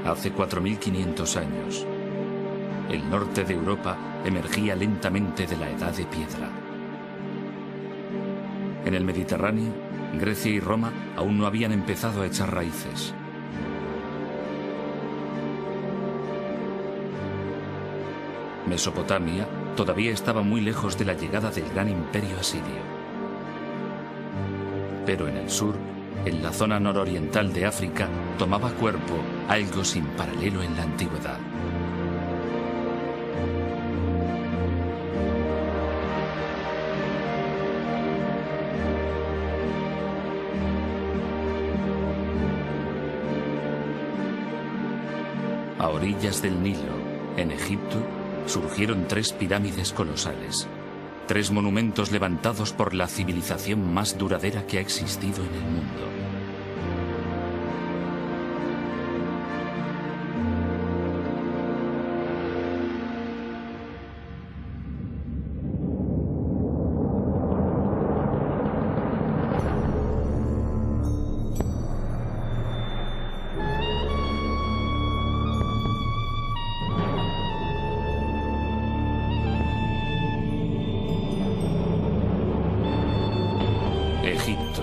Hace 4.500 años, el norte de Europa emergía lentamente de la Edad de Piedra. En el Mediterráneo, Grecia y Roma aún no habían empezado a echar raíces. Mesopotamia todavía estaba muy lejos de la llegada del gran imperio asirio. Pero en el sur, en la zona nororiental de África, tomaba cuerpo algo sin paralelo en la antigüedad. A orillas del Nilo, en Egipto, surgieron 3 pirámides colosales, 3 monumentos levantados por la civilización más duradera que ha existido en el mundo. Egipto.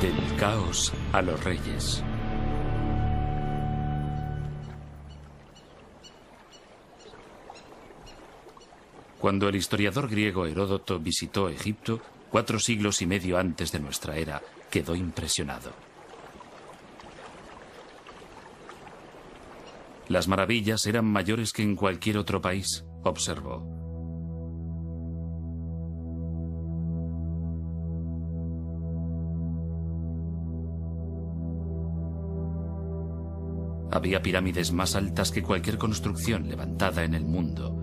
Del caos a los reyes. Cuando el historiador griego Heródoto visitó Egipto, 4 siglos y medio antes de nuestra era, quedó impresionado. Las maravillas eran mayores que en cualquier otro país, observó. Había pirámides más altas que cualquier construcción levantada en el mundo.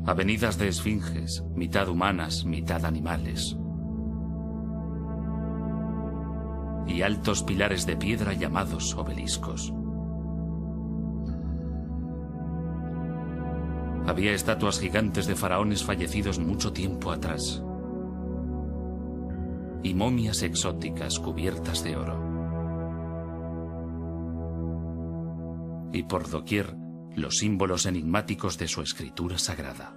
Avenidas de esfinges, mitad humanas, mitad animales. Y altos pilares de piedra llamados obeliscos. Había estatuas gigantes de faraones fallecidos mucho tiempo atrás. Y momias exóticas cubiertas de oro. Y por doquier, los símbolos enigmáticos de su escritura sagrada.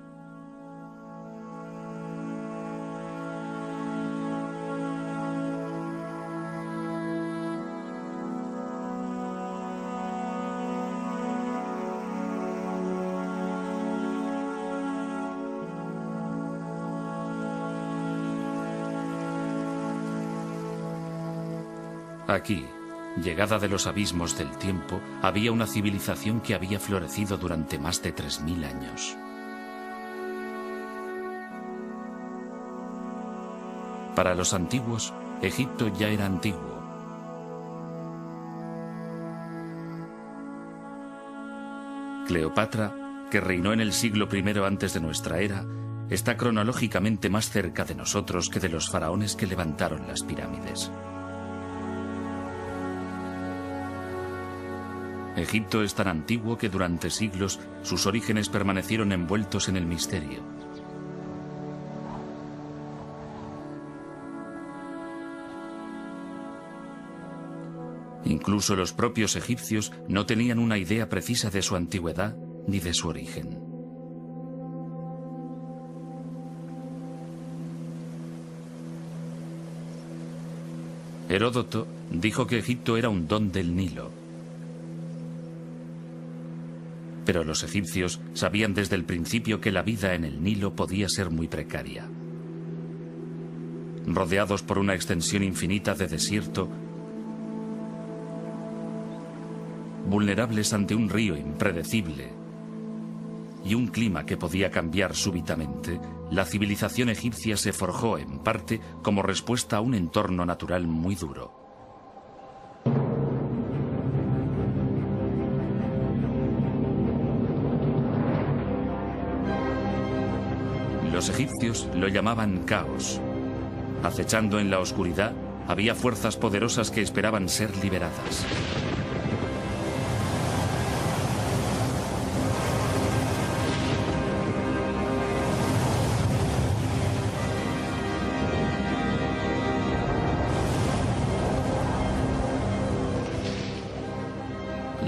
Aquí, llegada de los abismos del tiempo, había una civilización que había florecido durante más de 3000 años. Para los antiguos, Egipto ya era antiguo. Cleopatra, que reinó en el siglo I antes de nuestra era, está cronológicamente más cerca de nosotros que de los faraones que levantaron las pirámides. Egipto es tan antiguo que durante siglos sus orígenes permanecieron envueltos en el misterio. Incluso los propios egipcios no tenían una idea precisa de su antigüedad ni de su origen. Heródoto dijo que Egipto era un don del Nilo. Pero los egipcios sabían desde el principio que la vida en el Nilo podía ser muy precaria. Rodeados por una extensión infinita de desierto, vulnerables ante un río impredecible y un clima que podía cambiar súbitamente, la civilización egipcia se forjó en parte como respuesta a un entorno natural muy duro. Los egipcios lo llamaban caos. Acechando en la oscuridad, había fuerzas poderosas que esperaban ser liberadas.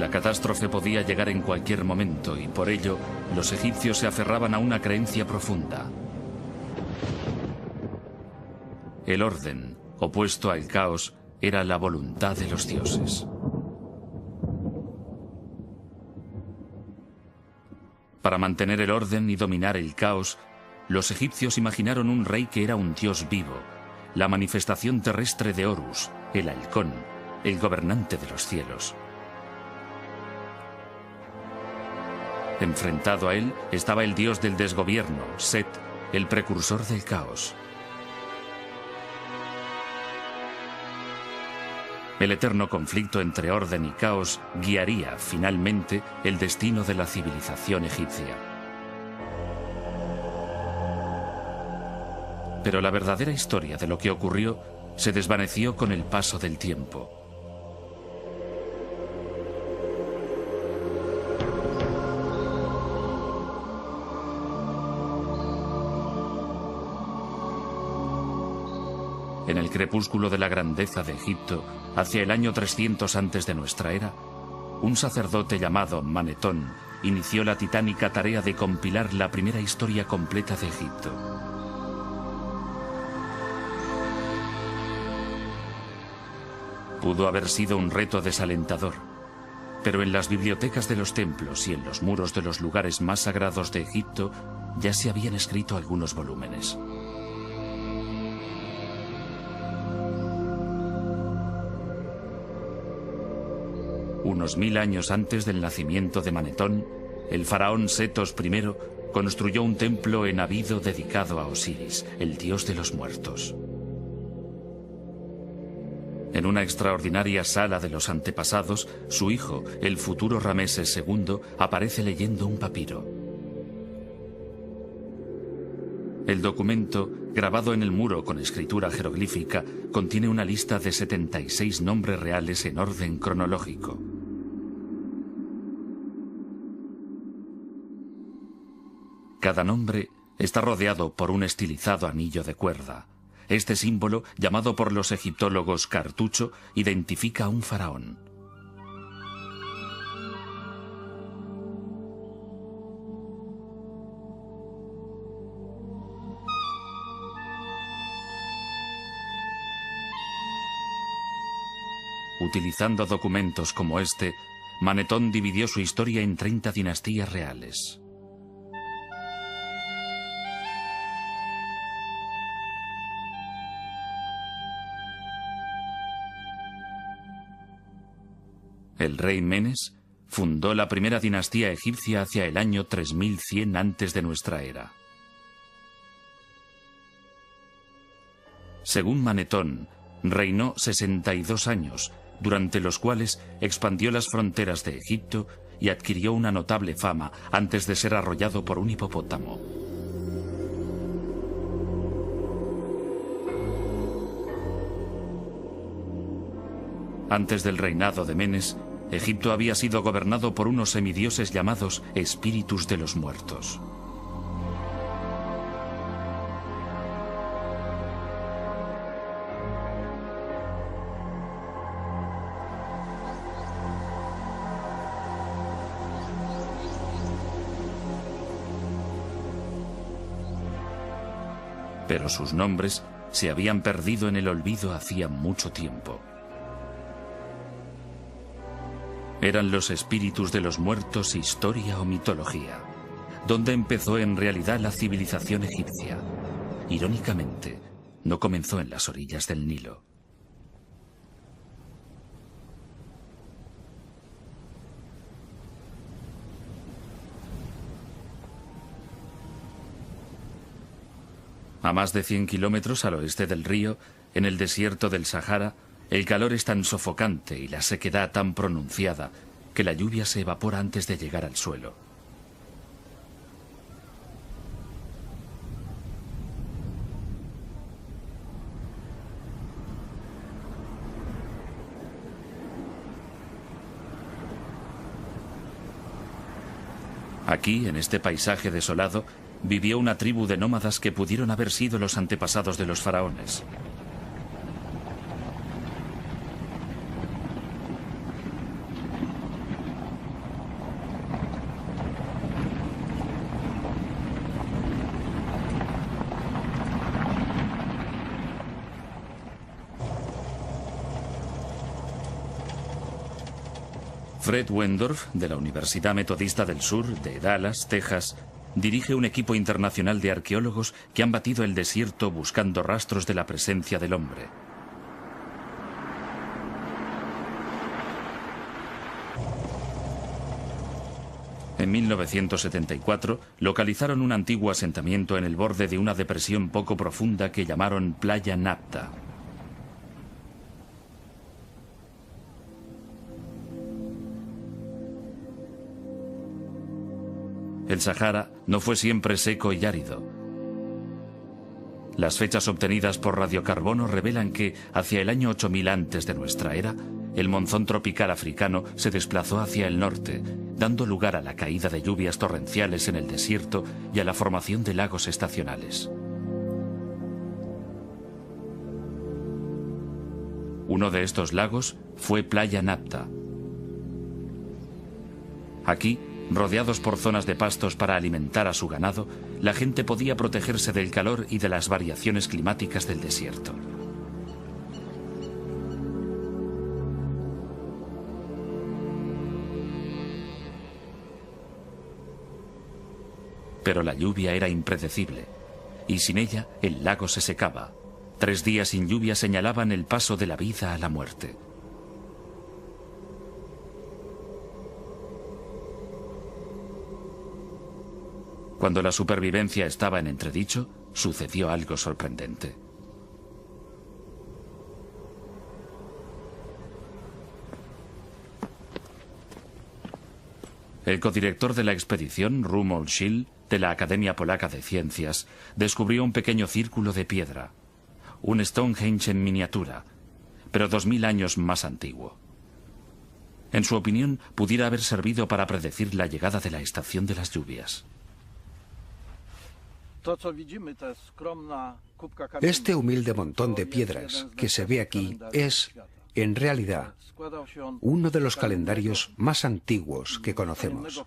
La catástrofe podía llegar en cualquier momento y por ello los egipcios se aferraban a una creencia profunda. El orden, opuesto al caos, era la voluntad de los dioses. Para mantener el orden y dominar el caos, los egipcios imaginaron un rey que era un dios vivo, la manifestación terrestre de Horus, el halcón, el gobernante de los cielos. Enfrentado a él estaba el dios del desgobierno, Set, el precursor del caos. El eterno conflicto entre orden y caos guiaría, finalmente, el destino de la civilización egipcia. Pero la verdadera historia de lo que ocurrió se desvaneció con el paso del tiempo. En el crepúsculo de la grandeza de Egipto, hacia el año 300 antes de nuestra era, un sacerdote llamado Manetón inició la titánica tarea de compilar la primera historia completa de Egipto. Pudo haber sido un reto desalentador, pero en las bibliotecas de los templos y en los muros de los lugares más sagrados de Egipto ya se habían escrito algunos volúmenes. Unos 1000 años antes del nacimiento de Manetón, el faraón Setos I construyó un templo en Abido dedicado a Osiris, el dios de los muertos. En una extraordinaria sala de los antepasados, su hijo, el futuro Rameses II, aparece leyendo un papiro. El documento, grabado en el muro con escritura jeroglífica, contiene una lista de 76 nombres reales en orden cronológico. Cada nombre está rodeado por un estilizado anillo de cuerda. Este símbolo, llamado por los egiptólogos cartucho, identifica a un faraón. Utilizando documentos como este, Manetón dividió su historia en 30 dinastías reales. El rey Menes fundó la primera dinastía egipcia hacia el año 3100 antes de nuestra era. Según Manetón, reinó 62 años, durante los cuales expandió las fronteras de Egipto y adquirió una notable fama antes de ser arrollado por un hipopótamo. Antes del reinado de Menes, Egipto había sido gobernado por unos semidioses llamados espíritus de los muertos. Pero sus nombres se habían perdido en el olvido hacía mucho tiempo. ¿Eran los espíritus de los muertos historia o mitología? ¿Dónde empezó en realidad la civilización egipcia? Irónicamente, no comenzó en las orillas del Nilo. A más de 100 kilómetros al oeste del río, en el desierto del Sahara, el calor es tan sofocante y la sequedad tan pronunciada que la lluvia se evapora antes de llegar al suelo. Aquí, en este paisaje desolado, vivió una tribu de nómadas que pudieron haber sido los antepasados de los faraones. Fred Wendorf, de la Universidad Metodista del Sur, de Dallas, Texas, dirige un equipo internacional de arqueólogos que han batido el desierto buscando rastros de la presencia del hombre. En 1974 localizaron un antiguo asentamiento en el borde de una depresión poco profunda que llamaron Playa Napta. El Sahara no fue siempre seco y árido. Las fechas obtenidas por radiocarbono revelan que, hacia el año 8000 antes de nuestra era, el monzón tropical africano se desplazó hacia el norte, dando lugar a la caída de lluvias torrenciales en el desierto y a la formación de lagos estacionales. Uno de estos lagos fue Playa Napta. Aquí, rodeados por zonas de pastos para alimentar a su ganado, la gente podía protegerse del calor y de las variaciones climáticas del desierto. Pero la lluvia era impredecible, y sin ella el lago se secaba. 3 días sin lluvia señalaban el paso de la vida a la muerte. Cuando la supervivencia estaba en entredicho, sucedió algo sorprendente. El codirector de la expedición, Romuald Schill, de la Academia Polaca de Ciencias, descubrió un pequeño círculo de piedra, un Stonehenge en miniatura, pero 2000 años más antiguo. En su opinión, pudiera haber servido para predecir la llegada de la estación de las lluvias. Este humilde montón de piedras que se ve aquí es, en realidad, uno de los calendarios más antiguos que conocemos.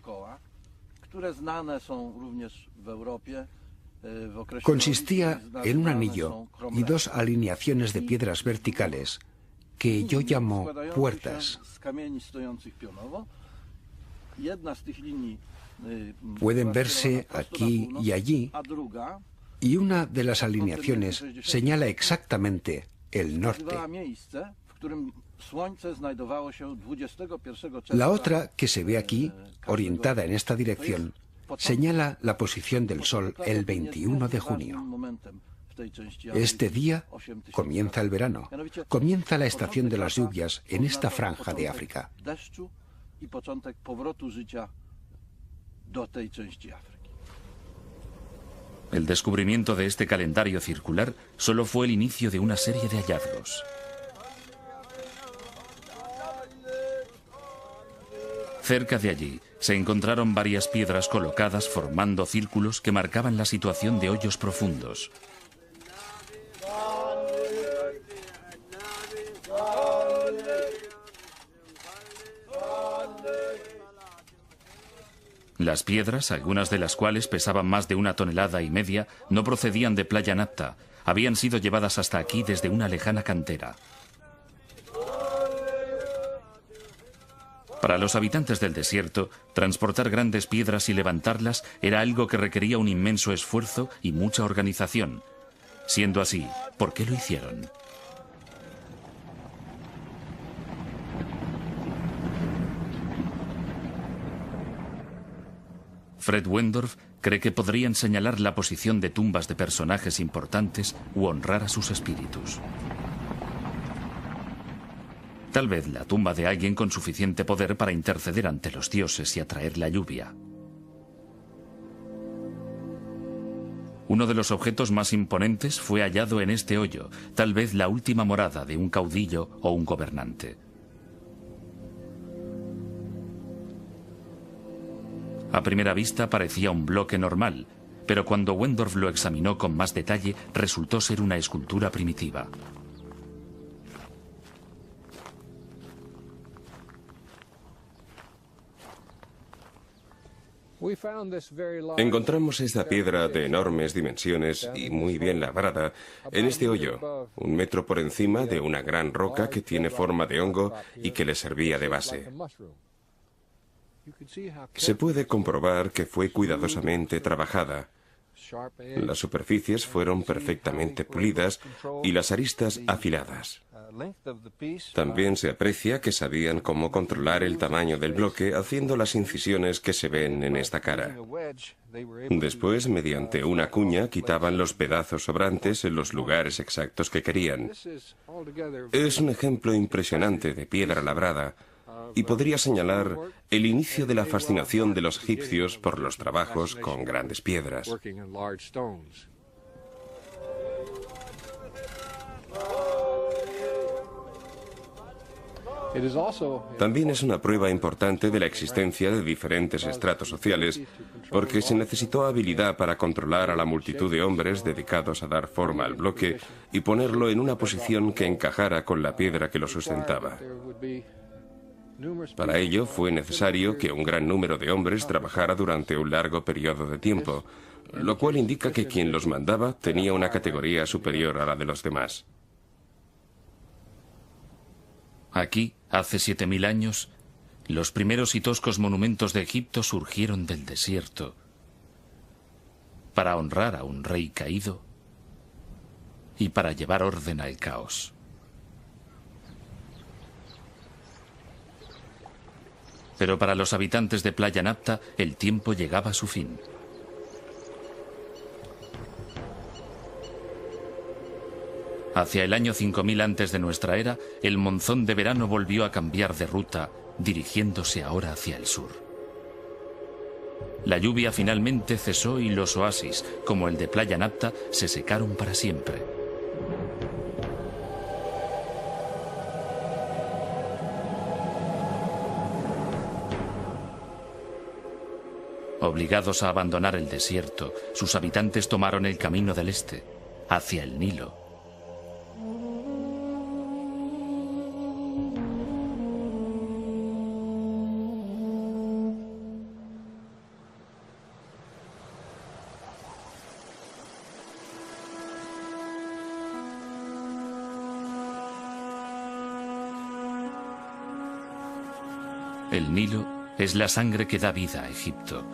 Consistía en un anillo y 2 alineaciones de piedras verticales que yo llamo puertas. Pueden verse aquí y allí, y una de las alineaciones señala exactamente el norte. La otra, que se ve aquí, orientada en esta dirección, señala la posición del Sol el 21 de junio. Este día comienza el verano, comienza la estación de las lluvias en esta franja de África. El descubrimiento de este calendario circular solo fue el inicio de una serie de hallazgos. Cerca de allí se encontraron varias piedras colocadas formando círculos que marcaban la situación de hoyos profundos. Las piedras, algunas de las cuales pesaban más de 1,5 toneladas, no procedían de Playa Napta, habían sido llevadas hasta aquí desde una lejana cantera. Para los habitantes del desierto, transportar grandes piedras y levantarlas era algo que requería un inmenso esfuerzo y mucha organización. Siendo así, ¿por qué lo hicieron? Fred Wendorf cree que podrían señalar la posición de tumbas de personajes importantes u honrar a sus espíritus. Tal vez la tumba de alguien con suficiente poder para interceder ante los dioses y atraer la lluvia. Uno de los objetos más imponentes fue hallado en este hoyo, tal vez la última morada de un caudillo o un gobernante. A primera vista parecía un bloque normal, pero cuando Wendorf lo examinó con más detalle, resultó ser una escultura primitiva. Encontramos esta piedra de enormes dimensiones y muy bien labrada en este hoyo, 1 metro por encima de una gran roca que tiene forma de hongo y que le servía de base. Se puede comprobar que fue cuidadosamente trabajada. Las superficies fueron perfectamente pulidas y las aristas afiladas. También se aprecia que sabían cómo controlar el tamaño del bloque haciendo las incisiones que se ven en esta cara. Después, mediante una cuña, quitaban los pedazos sobrantes en los lugares exactos que querían. Es un ejemplo impresionante de piedra labrada y podría señalar el inicio de la fascinación de los egipcios por los trabajos con grandes piedras. También es una prueba importante de la existencia de diferentes estratos sociales, porque se necesitó habilidad para controlar a la multitud de hombres dedicados a dar forma al bloque y ponerlo en una posición que encajara con la piedra que lo sustentaba. Para ello fue necesario que un gran número de hombres trabajara durante un largo periodo de tiempo, lo cual indica que quien los mandaba tenía una categoría superior a la de los demás. Aquí, hace 7000 años, los primeros y toscos monumentos de Egipto surgieron del desierto para honrar a un rey caído y para llevar orden al caos. Pero para los habitantes de Playa Napta, el tiempo llegaba a su fin. Hacia el año 5000 antes de nuestra era, el monzón de verano volvió a cambiar de ruta, dirigiéndose ahora hacia el sur. La lluvia finalmente cesó y los oasis, como el de Playa Napta, se secaron para siempre. Obligados a abandonar el desierto, sus habitantes tomaron el camino del este, hacia el Nilo. El Nilo es la sangre que da vida a Egipto.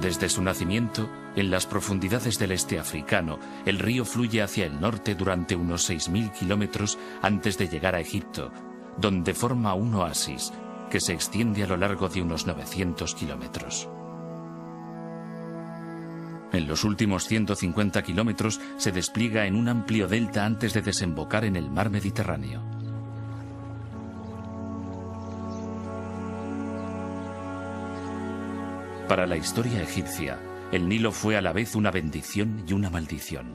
Desde su nacimiento, en las profundidades del este africano, el río fluye hacia el norte durante unos 6000 kilómetros antes de llegar a Egipto, donde forma un oasis que se extiende a lo largo de unos 900 kilómetros. En los últimos 150 kilómetros se despliega en un amplio delta antes de desembocar en el mar Mediterráneo. Para la historia egipcia, el Nilo fue a la vez una bendición y una maldición.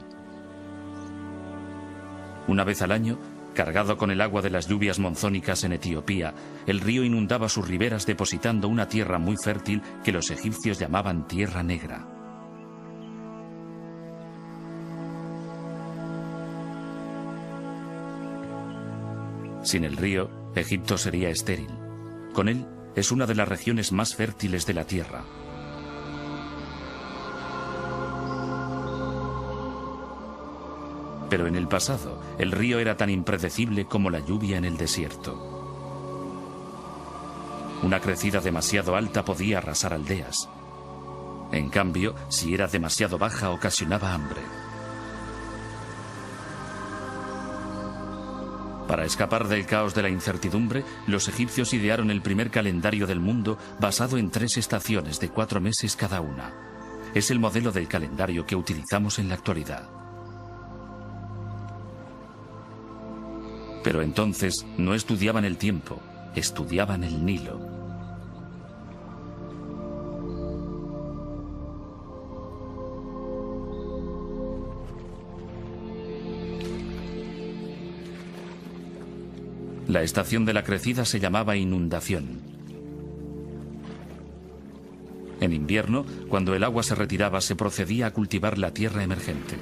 Una vez al año, cargado con el agua de las lluvias monzónicas en Etiopía, el río inundaba sus riberas depositando una tierra muy fértil que los egipcios llamaban Tierra Negra. Sin el río, Egipto sería estéril. Con él, es una de las regiones más fértiles de la tierra. Pero en el pasado, el río era tan impredecible como la lluvia en el desierto. Una crecida demasiado alta podía arrasar aldeas. En cambio, si era demasiado baja, ocasionaba hambre. Para escapar del caos de la incertidumbre, los egipcios idearon el primer calendario del mundo basado en 3 estaciones de 4 meses cada una. Es el modelo del calendario que utilizamos en la actualidad. Pero entonces no estudiaban el tiempo, estudiaban el Nilo. La estación de la crecida se llamaba inundación. En invierno, cuando el agua se retiraba, se procedía a cultivar la tierra emergente.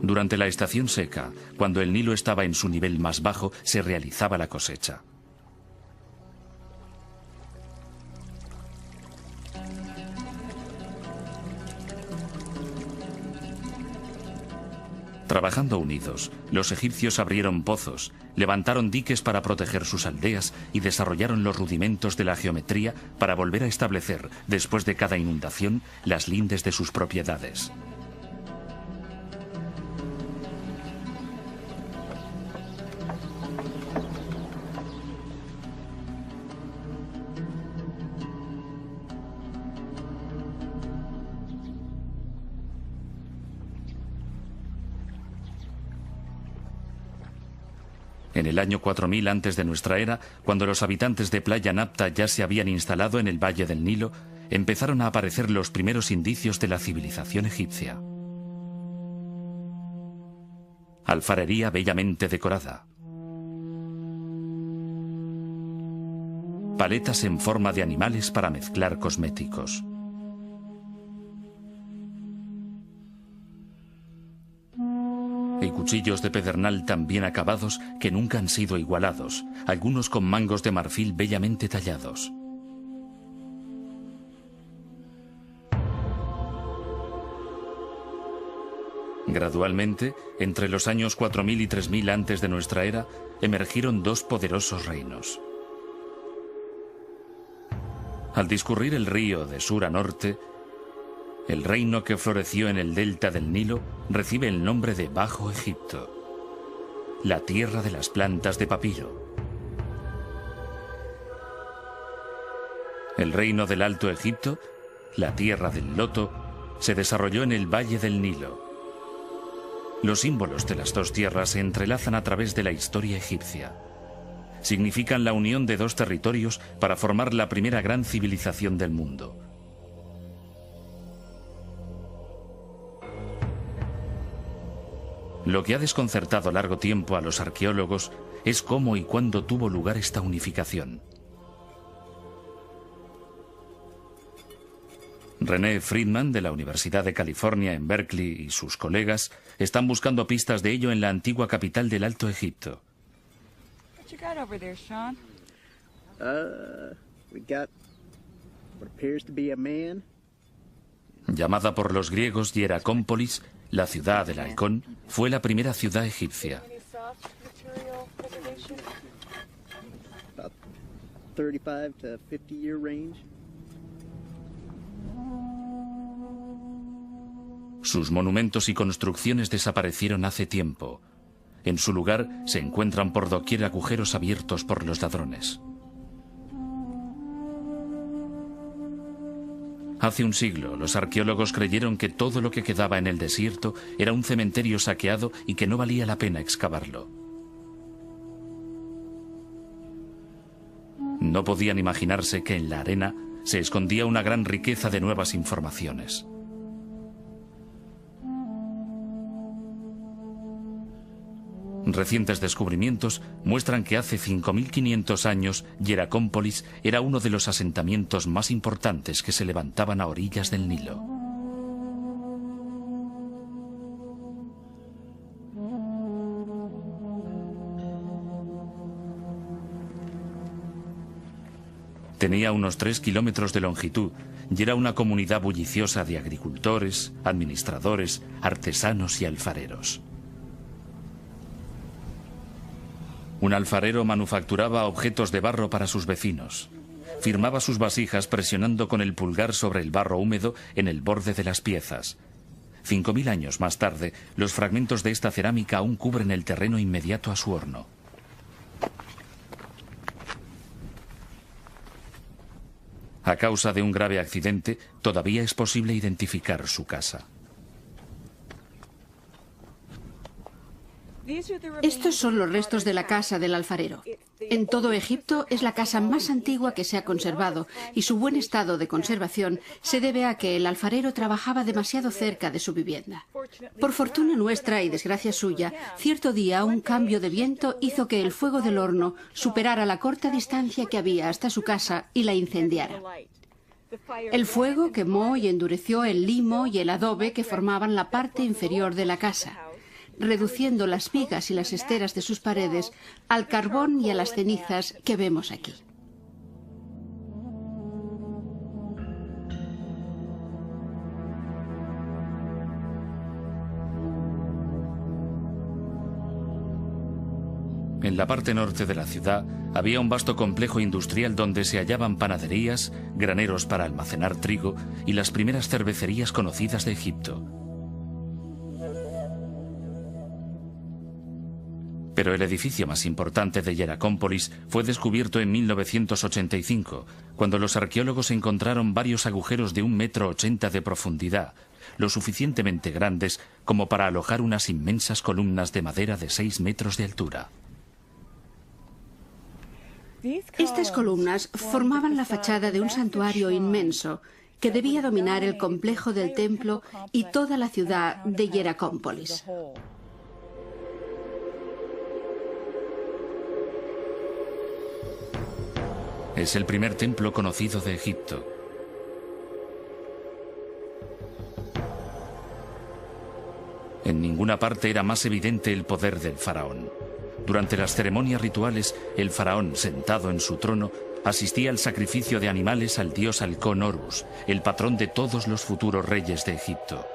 Durante la estación seca, cuando el Nilo estaba en su nivel más bajo, se realizaba la cosecha. Trabajando unidos, los egipcios abrieron pozos, levantaron diques para proteger sus aldeas y desarrollaron los rudimentos de la geometría para volver a establecer, después de cada inundación, las lindes de sus propiedades. En el año 4000 antes de nuestra era, cuando los habitantes de Playa Napta ya se habían instalado en el valle del Nilo, empezaron a aparecer los primeros indicios de la civilización egipcia. Alfarería bellamente decorada. Paletas en forma de animales para mezclar cosméticos. Y cuchillos de pedernal tan bien acabados que nunca han sido igualados, algunos con mangos de marfil bellamente tallados. Gradualmente, entre los años 4000 y 3000 antes de nuestra era, emergieron dos poderosos reinos. Al discurrir el río de sur a norte, el reino que floreció en el delta del Nilo recibe el nombre de Bajo Egipto, la tierra de las plantas de papiro. El reino del Alto Egipto, la tierra del loto, se desarrolló en el valle del Nilo. Los símbolos de las dos tierras se entrelazan a través de la historia egipcia. Significan la unión de dos territorios para formar la primera gran civilización del mundo. Lo que ha desconcertado largo tiempo a los arqueólogos es cómo y cuándo tuvo lugar esta unificación. René Friedman, de la Universidad de California en Berkeley, y sus colegas están buscando pistas de ello en la antigua capital del Alto Egipto. Llamada por los griegos Hieracómpolis, la ciudad del halcón, fue la primera ciudad egipcia. Sus monumentos y construcciones desaparecieron hace tiempo. En su lugar se encuentran por doquier agujeros abiertos por los ladrones. Hace un siglo, los arqueólogos creyeron que todo lo que quedaba en el desierto era un cementerio saqueado y que no valía la pena excavarlo. No podían imaginarse que en la arena se escondía una gran riqueza de nuevas informaciones. Recientes descubrimientos muestran que hace 5500 años Hieracómpolis era uno de los asentamientos más importantes que se levantaban a orillas del Nilo. Tenía unos 3 kilómetros de longitud y era una comunidad bulliciosa de agricultores, administradores, artesanos y alfareros. Un alfarero manufacturaba objetos de barro para sus vecinos. Firmaba sus vasijas presionando con el pulgar sobre el barro húmedo en el borde de las piezas. 5000 años más tarde, los fragmentos de esta cerámica aún cubren el terreno inmediato a su horno. A causa de un grave accidente, todavía es posible identificar su casa. Estos son los restos de la casa del alfarero. En todo Egipto es la casa más antigua que se ha conservado y su buen estado de conservación se debe a que el alfarero trabajaba demasiado cerca de su vivienda. Por fortuna nuestra y desgracia suya, cierto día un cambio de viento hizo que el fuego del horno superara la corta distancia que había hasta su casa y la incendiara. El fuego quemó y endureció el limo y el adobe que formaban la parte inferior de la casa. reduciendo las vigas y las esteras de sus paredes al carbón y a las cenizas que vemos aquí. En la parte norte de la ciudad había un vasto complejo industrial donde se hallaban panaderías, graneros para almacenar trigo y las primeras cervecerías conocidas de Egipto. Pero el edificio más importante de Hieracómpolis fue descubierto en 1985, cuando los arqueólogos encontraron varios agujeros de 1,80 m de profundidad, lo suficientemente grandes como para alojar unas inmensas columnas de madera de 6 metros de altura. Estas columnas formaban la fachada de un santuario inmenso que debía dominar el complejo del templo y toda la ciudad de Hieracómpolis. Es el primer templo conocido de Egipto. En ninguna parte era más evidente el poder del faraón. Durante las ceremonias rituales, el faraón, sentado en su trono, asistía al sacrificio de animales al dios halcón Horus, el patrón de todos los futuros reyes de Egipto.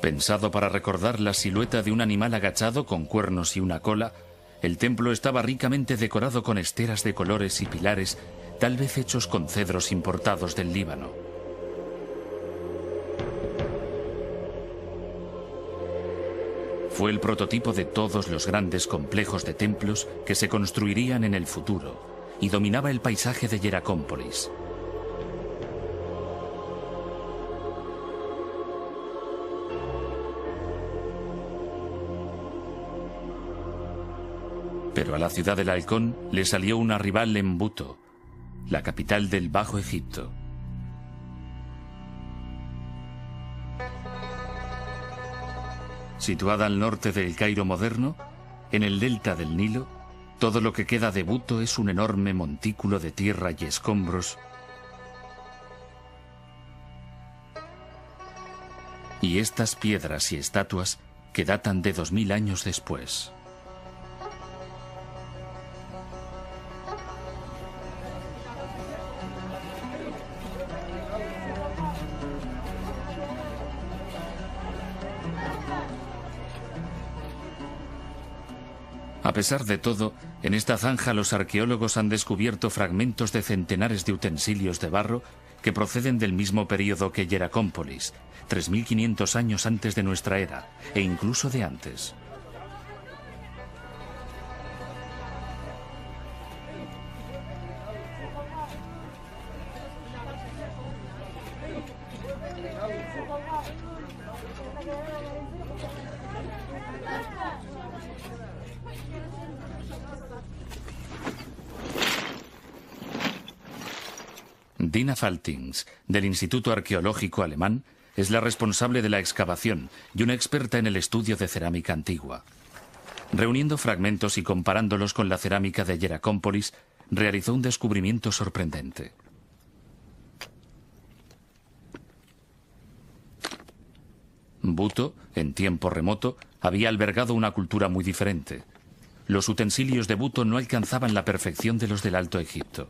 Pensado para recordar la silueta de un animal agachado con cuernos y una cola, el templo estaba ricamente decorado con esteras de colores y pilares, tal vez hechos con cedros importados del Líbano. Fue el prototipo de todos los grandes complejos de templos que se construirían en el futuro y dominaba el paisaje de Hieracómpolis. Pero a la ciudad del halcón le salió una rival en Buto, la capital del Bajo Egipto. Situada al norte del Cairo moderno, en el delta del Nilo, todo lo que queda de Buto es un enorme montículo de tierra y escombros, y estas piedras y estatuas que datan de 2000 años después. A pesar de todo, en esta zanja los arqueólogos han descubierto fragmentos de centenares de utensilios de barro que proceden del mismo período que Hieracómpolis, 3500 años antes de nuestra era, e incluso de antes. Dina Faltings, del Instituto Arqueológico Alemán, es la responsable de la excavación y una experta en el estudio de cerámica antigua. Reuniendo fragmentos y comparándolos con la cerámica de Hieracómpolis, realizó un descubrimiento sorprendente. Buto, en tiempo remoto, había albergado una cultura muy diferente. Los utensilios de Buto no alcanzaban la perfección de los del Alto Egipto.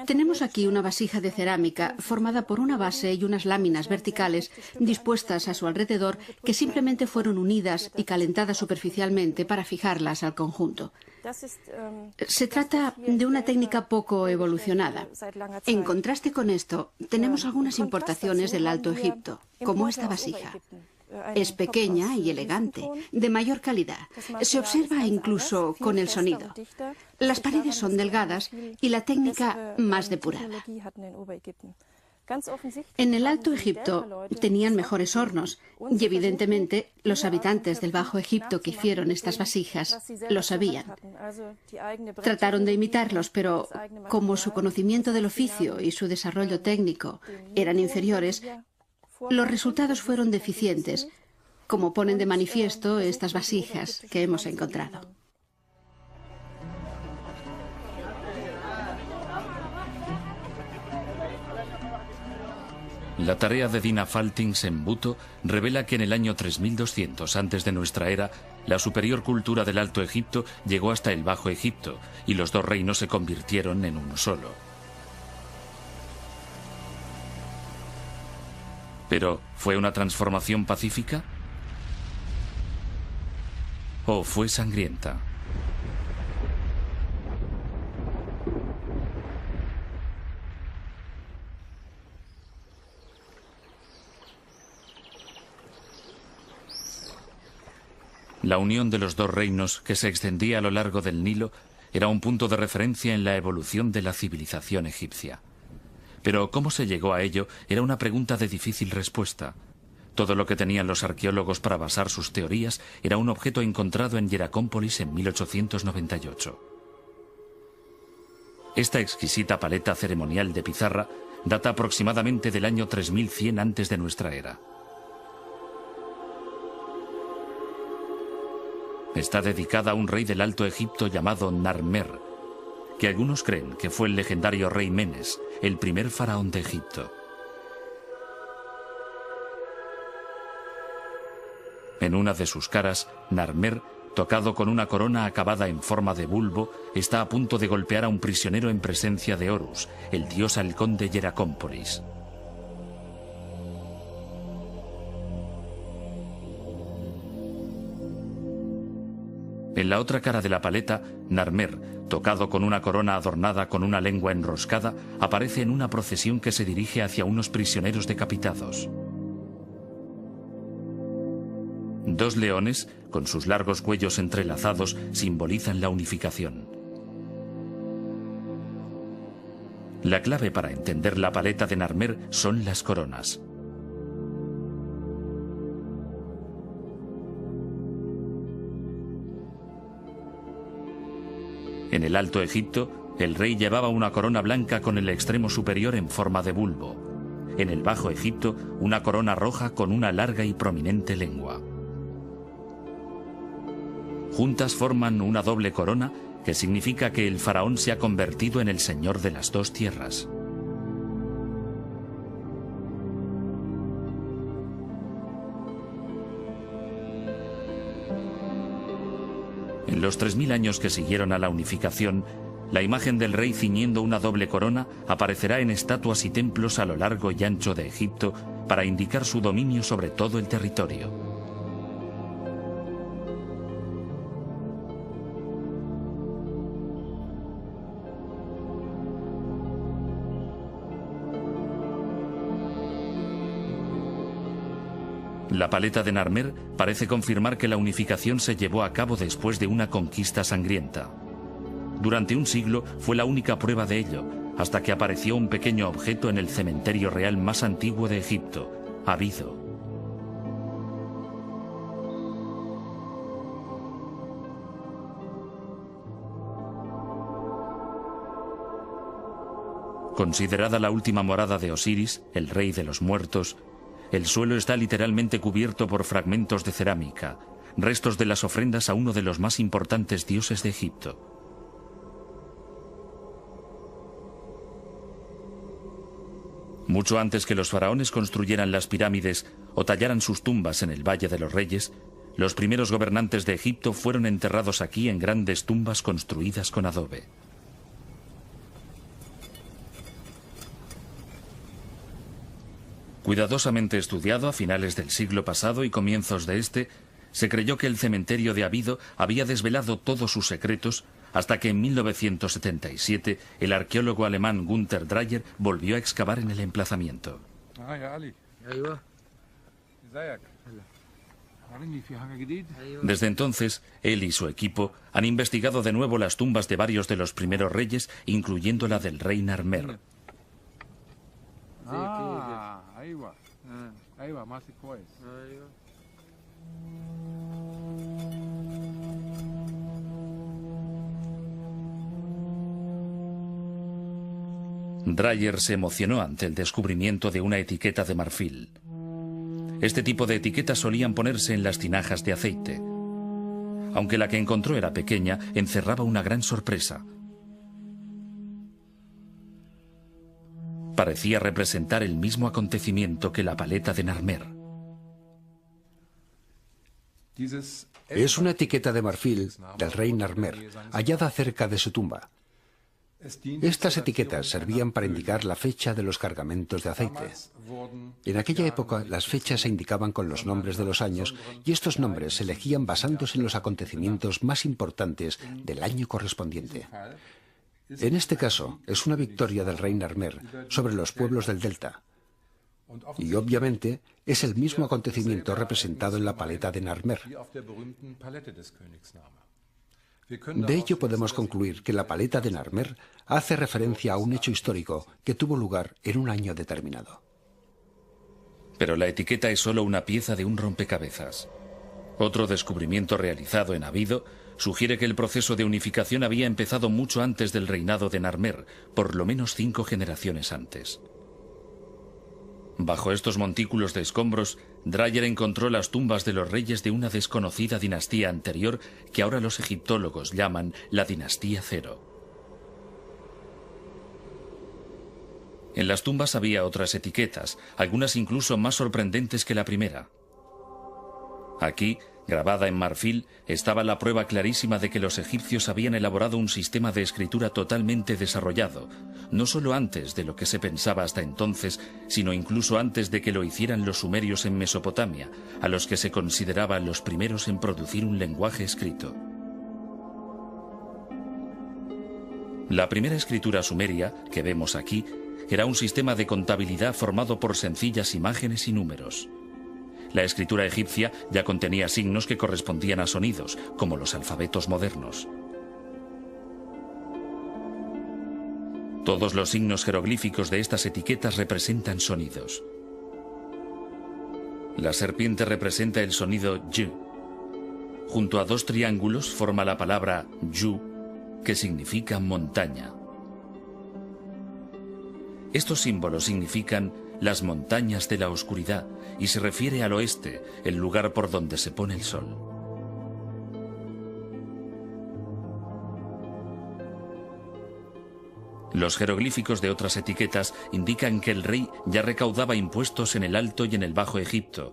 Tenemos aquí una vasija de cerámica formada por una base y unas láminas verticales dispuestas a su alrededor que simplemente fueron unidas y calentadas superficialmente para fijarlas al conjunto. Se trata de una técnica poco evolucionada. En contraste con esto, tenemos algunas importaciones del Alto Egipto, como esta vasija. Es pequeña y elegante, de mayor calidad. Se observa incluso con el sonido. Las paredes son delgadas y la técnica más depurada. En el Alto Egipto tenían mejores hornos y evidentemente los habitantes del Bajo Egipto que hicieron estas vasijas lo sabían. Trataron de imitarlos, pero como su conocimiento del oficio y su desarrollo técnico eran inferiores, Los resultados fueron deficientes, como ponen de manifiesto estas vasijas que hemos encontrado. La tarea de Dina Faltings en Buto revela que en el año 3200 antes de nuestra era, la superior cultura del Alto Egipto llegó hasta el Bajo Egipto y los dos reinos se convirtieron en uno solo. ¿Pero fue una transformación pacífica? ¿O fue sangrienta? La unión de los dos reinos, que se extendía a lo largo del Nilo, era un punto de referencia en la evolución de la civilización egipcia. Pero cómo se llegó a ello era una pregunta de difícil respuesta. Todo lo que tenían los arqueólogos para basar sus teorías era un objeto encontrado en Hieracómpolis en 1898. Esta exquisita paleta ceremonial de pizarra data aproximadamente del año 3100 antes de nuestra era. Está dedicada a un rey del Alto Egipto llamado Narmer, que algunos creen que fue el legendario rey Menes, el primer faraón de Egipto. En una de sus caras, Narmer, tocado con una corona acabada en forma de bulbo, está a punto de golpear a un prisionero en presencia de Horus, el dios halcón de Hieracómpolis. En la otra cara de la paleta, Narmer, tocado con una corona adornada con una lengua enroscada, aparece en una procesión que se dirige hacia unos prisioneros decapitados. Dos leones, con sus largos cuellos entrelazados, simbolizan la unificación. La clave para entender la paleta de Narmer son las coronas. En el Alto Egipto, el rey llevaba una corona blanca con el extremo superior en forma de bulbo. En el Bajo Egipto, una corona roja con una larga y prominente lengua. Juntas forman una doble corona que significa que el faraón se ha convertido en el señor de las dos tierras. En los 3000 años que siguieron a la unificación, la imagen del rey ciñendo una doble corona aparecerá en estatuas y templos a lo largo y ancho de Egipto para indicar su dominio sobre todo el territorio. La paleta de Narmer parece confirmar que la unificación se llevó a cabo después de una conquista sangrienta. Durante un siglo fue la única prueba de ello, hasta que apareció un pequeño objeto en el cementerio real más antiguo de Egipto, Abido. Considerada la última morada de Osiris, el rey de los muertos, el suelo está literalmente cubierto por fragmentos de cerámica, restos de las ofrendas a uno de los más importantes dioses de Egipto. Mucho antes que los faraones construyeran las pirámides o tallaran sus tumbas en el Valle de los Reyes, los primeros gobernantes de Egipto fueron enterrados aquí en grandes tumbas construidas con adobe. Cuidadosamente estudiado a finales del siglo pasado y comienzos de este, se creyó que el cementerio de Abido había desvelado todos sus secretos hasta que en 1977 el arqueólogo alemán Günther Dreyer volvió a excavar en el emplazamiento. Desde entonces, él y su equipo han investigado de nuevo las tumbas de varios de los primeros reyes, incluyendo la del rey Narmer. Dreyer se emocionó ante el descubrimiento de una etiqueta de marfil. Este tipo de etiquetas solían ponerse en las tinajas de aceite. Aunque la que encontró era pequeña, encerraba una gran sorpresa. Parecía representar el mismo acontecimiento que la paleta de Narmer. Es una etiqueta de marfil del rey Narmer, hallada cerca de su tumba. Estas etiquetas servían para indicar la fecha de los cargamentos de aceite. En aquella época, las fechas se indicaban con los nombres de los años y estos nombres se elegían basándose en los acontecimientos más importantes del año correspondiente. En este caso, es una victoria del rey Narmer sobre los pueblos del delta. Y obviamente, es el mismo acontecimiento representado en la paleta de Narmer. De ello podemos concluir que la paleta de Narmer hace referencia a un hecho histórico que tuvo lugar en un año determinado. Pero la etiqueta es solo una pieza de un rompecabezas. Otro descubrimiento realizado en Abido sugiere que el proceso de unificación había empezado mucho antes del reinado de Narmer, por lo menos 5 generaciones antes. Bajo estos montículos de escombros, Dreyer encontró las tumbas de los reyes de una desconocida dinastía anterior que ahora los egiptólogos llaman la dinastía Cero. En las tumbas había otras etiquetas, algunas incluso más sorprendentes que la primera. Aquí, grabada en marfil, estaba la prueba clarísima de que los egipcios habían elaborado un sistema de escritura totalmente desarrollado, no solo antes de lo que se pensaba hasta entonces, sino incluso antes de que lo hicieran los sumerios en Mesopotamia, a los que se consideraban los primeros en producir un lenguaje escrito. La primera escritura sumeria, que vemos aquí, era un sistema de contabilidad formado por sencillas imágenes y números. La escritura egipcia ya contenía signos que correspondían a sonidos, como los alfabetos modernos. Todos los signos jeroglíficos de estas etiquetas representan sonidos. La serpiente representa el sonido Y. Junto a 2 triángulos forma la palabra Yu, que significa montaña. Estos símbolos significan las montañas de la oscuridad y se refiere al oeste, el lugar por donde se pone el sol. Los jeroglíficos de otras etiquetas indican que el rey ya recaudaba impuestos en el Alto y en el Bajo Egipto,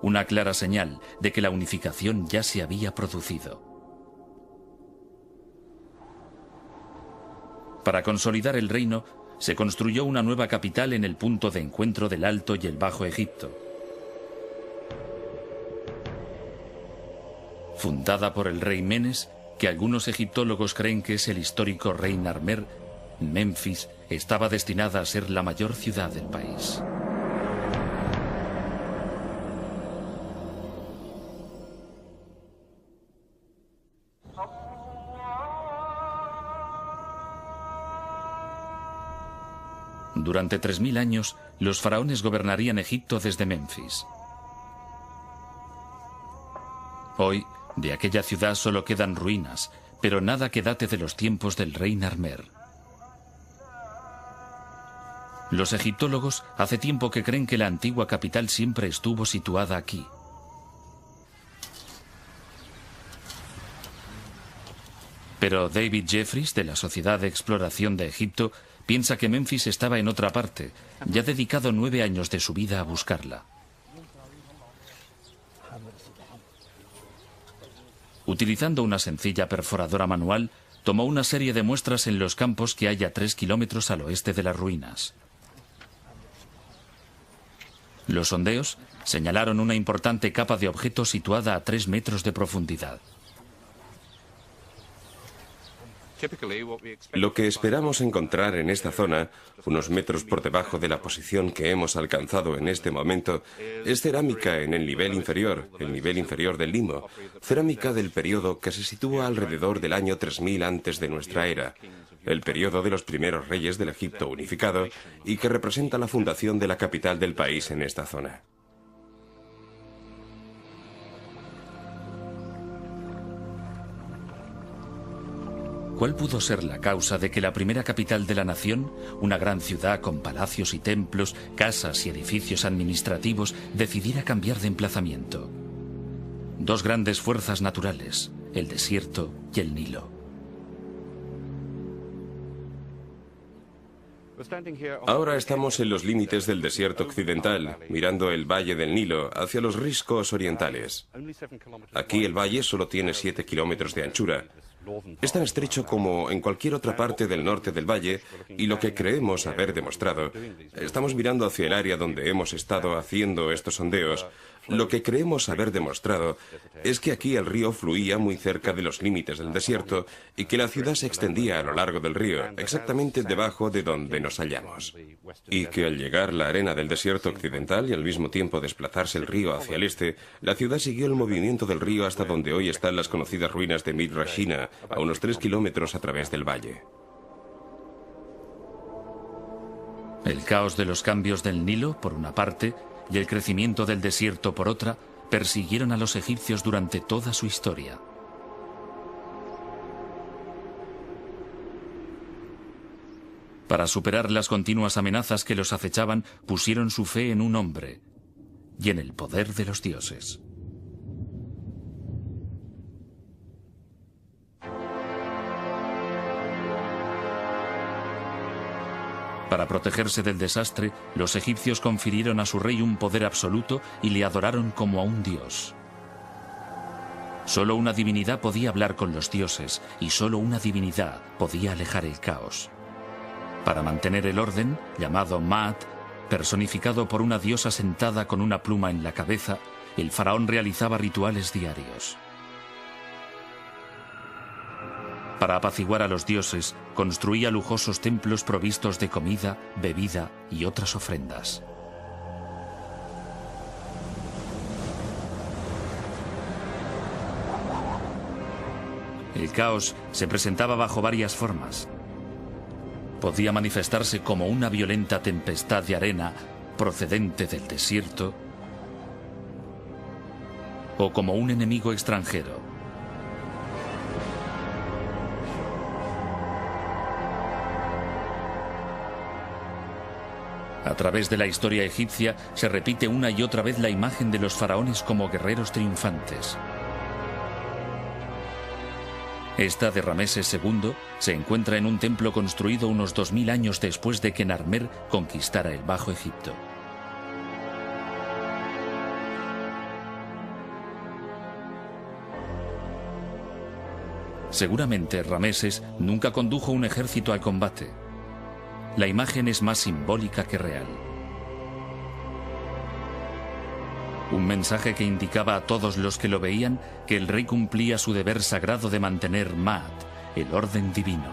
una clara señal de que la unificación ya se había producido. Para consolidar el reino, se construyó una nueva capital en el punto de encuentro del Alto y el Bajo Egipto. Fundada por el rey Menes, que algunos egiptólogos creen que es el histórico rey Narmer, Memphis estaba destinada a ser la mayor ciudad del país. Durante 3000 años, los faraones gobernarían Egipto desde Memphis. Hoy, de aquella ciudad solo quedan ruinas, pero nada que date de los tiempos del rey Narmer. Los egiptólogos hace tiempo que creen que la antigua capital siempre estuvo situada aquí. Pero David Jeffries, de la Sociedad de Exploración de Egipto, piensa que Memphis estaba en otra parte, y ha dedicado 9 años de su vida a buscarla. Utilizando una sencilla perforadora manual, tomó una serie de muestras en los campos que hay a 3 kilómetros al oeste de las ruinas. Los sondeos señalaron una importante capa de objetos situada a 3 metros de profundidad. Lo que esperamos encontrar en esta zona, unos metros por debajo de la posición que hemos alcanzado en este momento, es cerámica en el nivel inferior del limo, cerámica del periodo que se sitúa alrededor del año 3000 antes de nuestra era, el periodo de los primeros reyes del Egipto unificado y que representa la fundación de la capital del país en esta zona. ¿Cuál pudo ser la causa de que la primera capital de la nación, una gran ciudad con palacios y templos, casas y edificios administrativos, decidiera cambiar de emplazamiento? Dos grandes fuerzas naturales, el desierto y el Nilo. Ahora estamos en los límites del desierto occidental, mirando el valle del Nilo hacia los riscos orientales. Aquí el valle solo tiene 7 kilómetros de anchura. Es tan estrecho como en cualquier otra parte del norte del valle, y lo que creemos haber demostrado, estamos mirando hacia el área donde hemos estado haciendo estos sondeos, lo que creemos haber demostrado es que aquí el río fluía muy cerca de los límites del desierto y que la ciudad se extendía a lo largo del río, exactamente debajo de donde nos hallamos. Y que al llegar la arena del desierto occidental y al mismo tiempo desplazarse el río hacia el este, la ciudad siguió el movimiento del río hasta donde hoy están las conocidas ruinas de Midrashina, a unos 3 kilómetros a través del valle. El caos de los cambios del Nilo, por una parte, y el crecimiento del desierto, por otra, persiguieron a los egipcios durante toda su historia. Para superar las continuas amenazas que los acechaban, pusieron su fe en un hombre y en el poder de los dioses. Para protegerse del desastre, los egipcios confirieron a su rey un poder absoluto y le adoraron como a un dios. Solo una divinidad podía hablar con los dioses y solo una divinidad podía alejar el caos. Para mantener el orden, llamado Maat, personificado por una diosa sentada con una pluma en la cabeza, el faraón realizaba rituales diarios. Para apaciguar a los dioses, construía lujosos templos provistos de comida, bebida y otras ofrendas. El caos se presentaba bajo varias formas. Podía manifestarse como una violenta tempestad de arena procedente del desierto o como un enemigo extranjero. A través de la historia egipcia se repite una y otra vez la imagen de los faraones como guerreros triunfantes. Esta de Rameses II se encuentra en un templo construido unos 2000 años después de que Narmer conquistara el Bajo Egipto. Seguramente Rameses nunca condujo un ejército al combate. La imagen es más simbólica que real. Un mensaje que indicaba a todos los que lo veían que el rey cumplía su deber sagrado de mantener Maat, el orden divino.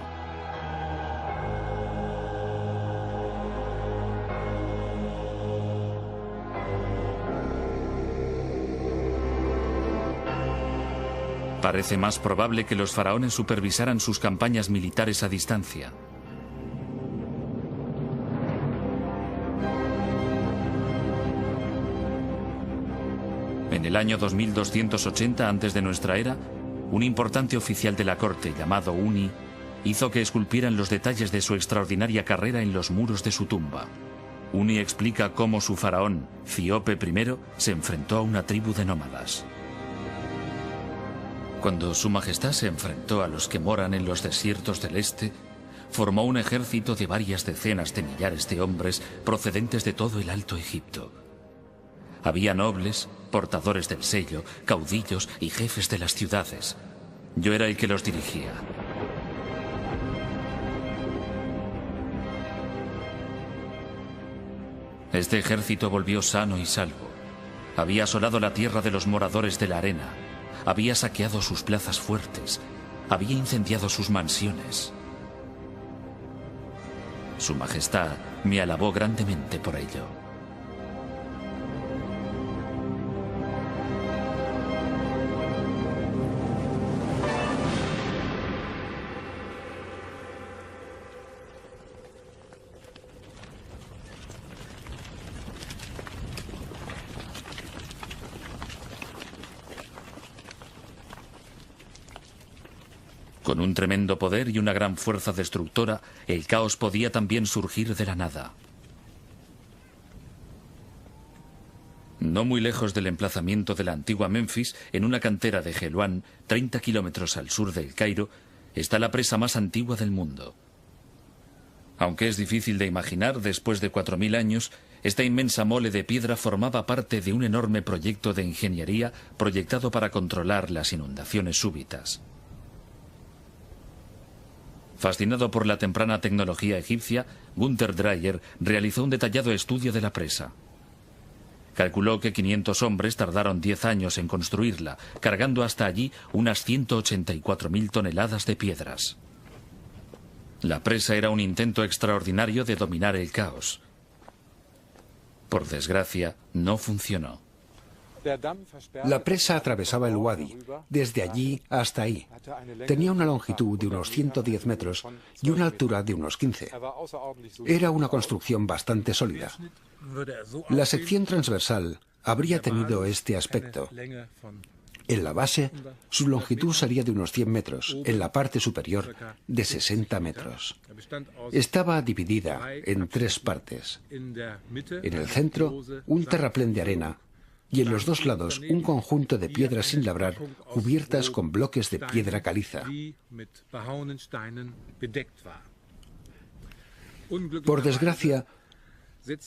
Parece más probable que los faraones supervisaran sus campañas militares a distancia. En el año 2280 antes de nuestra era, un importante oficial de la corte llamado Uni hizo que esculpieran los detalles de su extraordinaria carrera en los muros de su tumba. Uni explica cómo su faraón, Cíope I, se enfrentó a una tribu de nómadas. Cuando su majestad se enfrentó a los que moran en los desiertos del este, formó un ejército de varias decenas de millares de hombres procedentes de todo el Alto Egipto. Había nobles, portadores del sello, caudillos y jefes de las ciudades. Yo era el que los dirigía. Este ejército volvió sano y salvo. Había asolado la tierra de los moradores de la arena. Había saqueado sus plazas fuertes. Había incendiado sus mansiones. Su Majestad me alabó grandemente por ello. Con un tremendo poder y una gran fuerza destructora, el caos podía también surgir de la nada. No muy lejos del emplazamiento de la antigua Memphis, en una cantera de Helouan, 30 kilómetros al sur del Cairo, está la presa más antigua del mundo. Aunque es difícil de imaginar, después de 4000 años, esta inmensa mole de piedra formaba parte de un enorme proyecto de ingeniería proyectado para controlar las inundaciones súbitas. Fascinado por la temprana tecnología egipcia, Gunther Dreyer realizó un detallado estudio de la presa. Calculó que 500 hombres tardaron 10 años en construirla, cargando hasta allí unas 184.000 toneladas de piedras. La presa era un intento extraordinario de dominar el caos. Por desgracia, no funcionó. La presa atravesaba el Wadi, desde allí hasta ahí. Tenía una longitud de unos 110 metros y una altura de unos 15. Era una construcción bastante sólida. La sección transversal habría tenido este aspecto. En la base, su longitud sería de unos 100 metros, en la parte superior de 60 metros. Estaba dividida en 3 partes. En el centro, un terraplén de arena, y en los 2 lados un conjunto de piedras sin labrar cubiertas con bloques de piedra caliza. Por desgracia,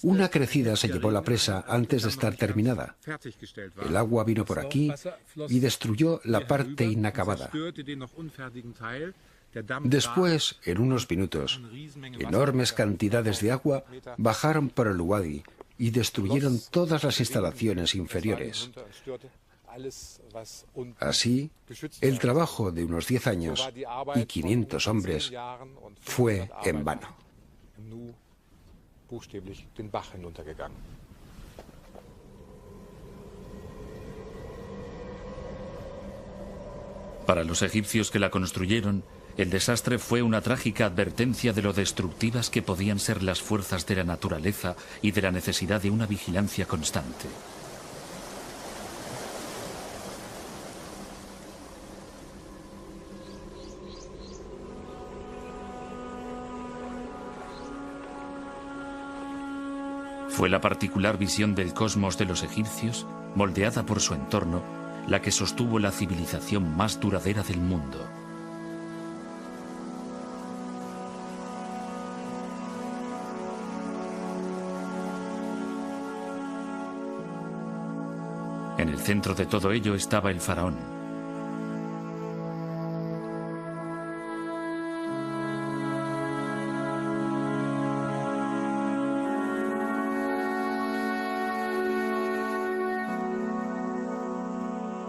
una crecida se llevó la presa antes de estar terminada. El agua vino por aquí y destruyó la parte inacabada. Después, en unos minutos, enormes cantidades de agua bajaron por el Wadi y destruyeron todas las instalaciones inferiores. Así, el trabajo de unos 10 años y 500 hombres fue en vano. Para los egipcios que la construyeron, el desastre fue una trágica advertencia de lo destructivas que podían ser las fuerzas de la naturaleza y de la necesidad de una vigilancia constante. Fue la particular visión del cosmos de los egipcios, moldeada por su entorno, la que sostuvo la civilización más duradera del mundo. En el centro de todo ello estaba el faraón.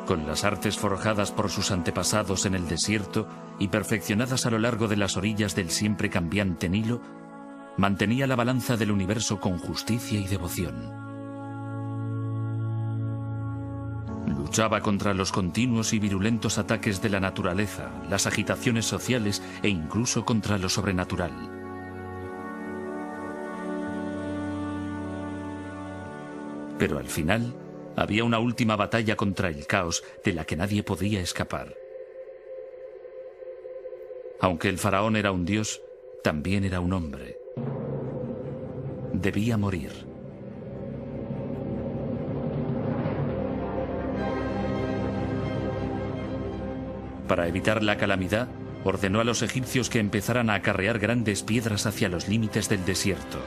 Con las artes forjadas por sus antepasados en el desierto y perfeccionadas a lo largo de las orillas del siempre cambiante Nilo, mantenía la balanza del universo con justicia y devoción. Luchaba contra los continuos y virulentos ataques de la naturaleza, las agitaciones sociales e incluso contra lo sobrenatural. Pero al final, había una última batalla contra el caos de la que nadie podía escapar. Aunque el faraón era un dios, también era un hombre. Debía morir. Para evitar la calamidad, ordenó a los egipcios que empezaran a acarrear grandes piedras hacia los límites del desierto.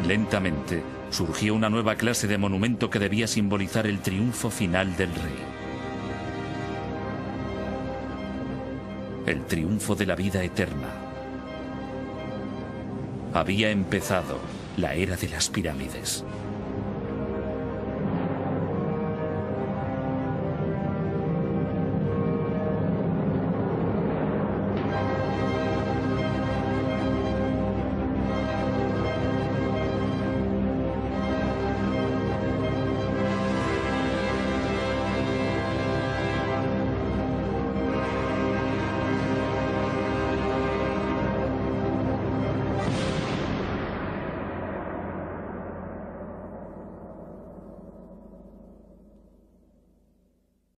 Lentamente, surgió una nueva clase de monumento que debía simbolizar el triunfo final del rey. El triunfo de la vida eterna. Había empezado la era de las pirámides.